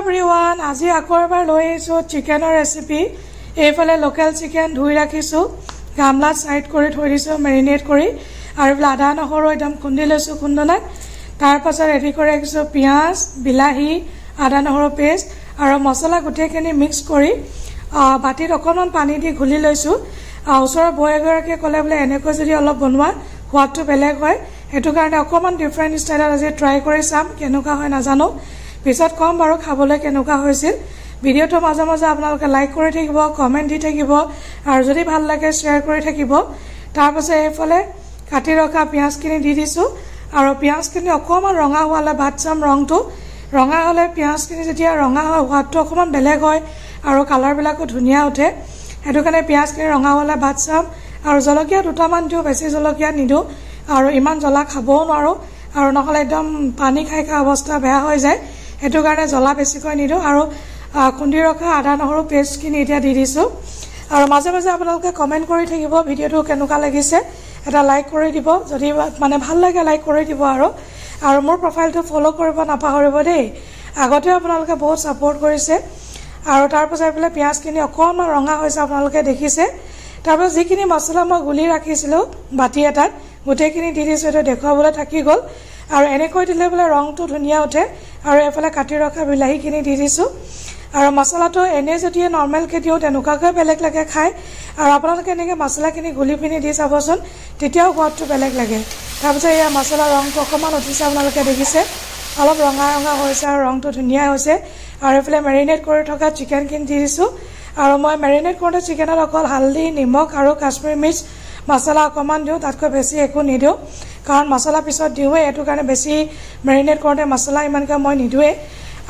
everyone আজি আকৌ এবাৰ লৈ আহিছো চিকেনৰ ৰেচিপি এইফালে লোকেল চিকেন ধুই ৰাখিছো গামলাত সাইড কৰি থৈ দিছো মেৰিনেট কৰি আৰু আদা নহৰু একদম খুন্দি লৈছো খুন্দনাত তাৰ পাছত ৰেডি কৰি ৰাখিছো পিয়াজ বিলাহী আদা নহৰু পেষ্ট আৰু মছলা গুটেখিনি মিক্স কৰি বাটিত অকণমান পানী দি ঘুলি লৈছো ওচৰৰ বয়েগৰাকে কলে বলে এনেকৈ যদি অলপ বনোৱা হোৱাটো বেলেগ হয় এটো কাৰণে অকণমান ডিফাৰেন্ট ষ্টাইলত আজি ট্ৰাই কৰি চাম কেনেকুৱা হয় নাজানো পিছত কম বাৰু খাবলৈ কেনেকুৱা হৈছিল ভিডিওটো মাজে মাজে আপোনালোকে লাইক কৰি থাকিব কমেন্ট দি থাকিব আৰু যদি ভাল লাগে শেয়াৰ কৰি থাকিব তাৰ পাছত এইফালে কাটি ৰখা পিয়াজখিনি দি দিছো আৰু পিয়াজখিনি অকণমান ৰঙা হোৱালে ভাত চাম ৰংটো ৰঙা হলে পিয়াজখিনি যেতিয়া ৰঙা হয় হোৱাটো অকণমান বেলেগ হয় আৰু কালাৰ বিলাকো ধুনীয়া উঠে এটো কাৰণে পিয়াজখিনি ৰঙা হলে ভাত চাম আৰু জলকীয়া দুটামান দিও বেছি জলকীয়া নিদো আৰু ইমান জ্বলা খাবও নোৱাৰো আৰু নহলে একদম পানী খাই খা অৱস্থা বেয়া হৈ যায় এটো কাৰণে জ্বলা বেছিকৈ নিদো আৰু খুন্দি ৰখা আদা নহৰু পেষ্টখিনি এতিয়া দি দিছো আৰু মাজে মাজে আপোনালোকে কমেন্ট কৰি থাকিব ভিডিওটো কেনেকুৱা লাগিছে এটা লাইক কৰি দিব যদি মানে ভাল লাগে লাইক কৰি দিব আৰু মোৰ প্ৰফাইলটো ফলো কৰিব নাপাহৰিব দেই আগতে আপোনালোকে বহুত সাপোৰ্ট কৰিছে আৰু তাৰ পাছত এইফালে পিয়াজখিনি অকণমান ৰঙা হৈছে আপোনালোকে দেখিছে তাৰ পাছত যিখিনি মছলা মই গুলি ৰাখিছিলো বাটি এটাত গুটেখিনি দি দিছো এটা দেখুৱাবলৈ থাকি গল আৰু এনেকৈ দিলে বলে ৰংটো ধুনীয়া উঠে আৰু এফালে কাটি ৰখা বিলাহীখিনি দি দিছো আৰু মছলাটো এনে যদি নৰমাল কে দিও তেনেকুৱাকৈ বেলেগ লাগে খাই আৰু আপোনালোকে এনেকৈ মছলাখিনি গুলি পিনি দি চাবচোন তেতিয়াও সোৱাদটো বেলেগ লাগে তাৰ পাছত এই মছলা ৰংটো অকণমান উঠিছে আপোনালোকে দেখিছে অলপ ৰঙা ৰঙা হৈছে আৰু ৰংটো ধুনীয়া হৈছে আৰু এফালে মেৰিনেট কৰি থকা চিকেনখিনি দি দিছো আৰু মই মেৰিনেট কৰোঁতে চিকেনত অকল হালধি নিমখ আৰু কাশ্মীৰী মিৰ্চ মছলা অকণমান দিও তাতকৈ বেছি একো নিদিও কাৰণ মছলা পিছত দিওৱে এটো কাৰণে বেছি মেৰিনেট কৰোঁতে মছলা ইমানকৈ মই নিদুৱে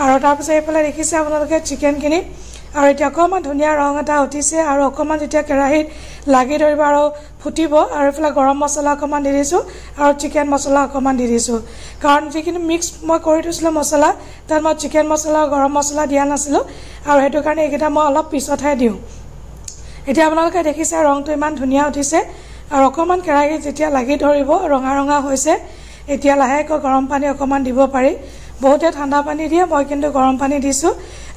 আৰু তাৰ পাছত এইফালে দেখিছে আপোনালোকে চিকেনখিনি আৰু এতিয়া অকণমান ধুনীয়া ৰং এটা উঠিছে আৰু অকণমান যেতিয়া কেৰাহীত লাগি ধৰিব আৰু ফুটিব আৰু এইফালে গৰম মছলা অকণমান দি দিছো আৰু চিকেন মছলা অকণমান দি দিছো কাৰণ যিখিনি মিক্স মই কৰি থৈছিলো মছলা তাত মই চিকেন মছলা গৰম মছলা দিয়া নাছিলো আৰু হেতু কাৰণে এইকেইটা মই অলপ পিছতহে দিও এতিয়া আপোনালোকে দেখিছে ৰংটো ইমান ধুনীয়া উঠিছে আৰু অকণমান কেৰাহীত যেতিয়া লাগি ধৰিব ৰঙা ৰঙা হৈছে এতিয়া লাহেকৈ গৰম পানী অকণমান দিব পাৰি বহুতে ঠাণ্ডা পানী দিয়ে মই কিন্তু গৰম পানী দিছো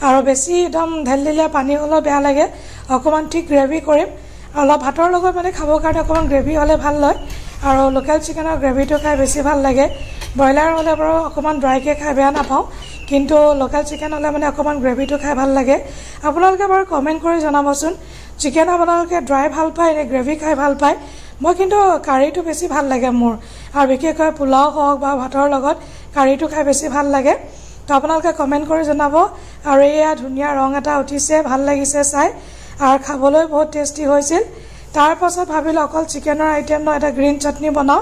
আৰু বেছি একদম ঢেলঢেলীয়া পানী হলে বেয়া লাগে অকণমান ঠিক গ্ৰেভি কৰিম অলপ ভাতৰ লগত মানে খাবৰ কাৰণে অকণমান গ্ৰেভি হলে ভাল লয় আৰু লোকেল চিকেনৰ গ্ৰেভিটো খাই বেছি ভাল লাগে ব্ৰইলাৰ হলে বাৰু অকণমান ড্ৰাইকে খাই বেয়া নাপাওঁ কিন্তু লোকেল চিকেন হলে মানে অকণমান গ্ৰেভিটো খাই ভাল লাগে আপোনালোকে বাৰু কমেন্ট কৰি জনাবচোন চিকেন আপোনালোকে ড্ৰাই ভাল পায় নে গ্ৰেভি খাই ভাল পায় মই কিন্তু কাৰীটো বেছি ভাল লাগে মোৰ আৰু বিশেষকৈ পোলাও হওক বা ভাতৰ লগত কাৰীটো খাই বেছি ভাল লাগে তো আপোনালোকে কমেন্ট কৰি জনাব আৰু এয়া ধুনীয়া ৰং এটা উঠিছে ভাল লাগিছে চাই আৰু খাবলৈ বহুত টেষ্টি হৈছিল তাৰ পাছত ভাবিলো অকল চিকেনৰ আইটেম ন এটা গ্ৰীণ চাটনি বনাও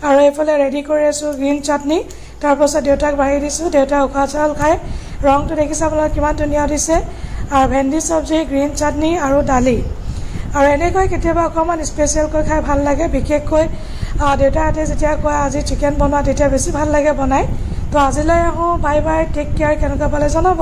আৰু এইফালে ৰেডি কৰি আছো গ্ৰীণ চাটনি তাৰ পাছত দেউতাক বাঢ়ি দিছো দেউতা উখা চাউল খাই ৰংটো দেখিছে আপোনালোকে কিমান ধুনীয়া উঠিছে আৰু ভেন্দি চব্জি গ্ৰীণ চাটনি আৰু দালি আৰু এনেকৈ কেতিয়াবা অকণমান স্পেচিয়েলকৈ খাই ভাল লাগে বিশেষকৈ দেউতাহঁতে যেতিয়া কয় আজি চিকেন বনোৱা তেতিয়া বেছি ভাল লাগে বনাই তো আজিলৈ আহোঁ বাই বাই টেক কেয়াৰ কেনেকুৱা পালে জনাব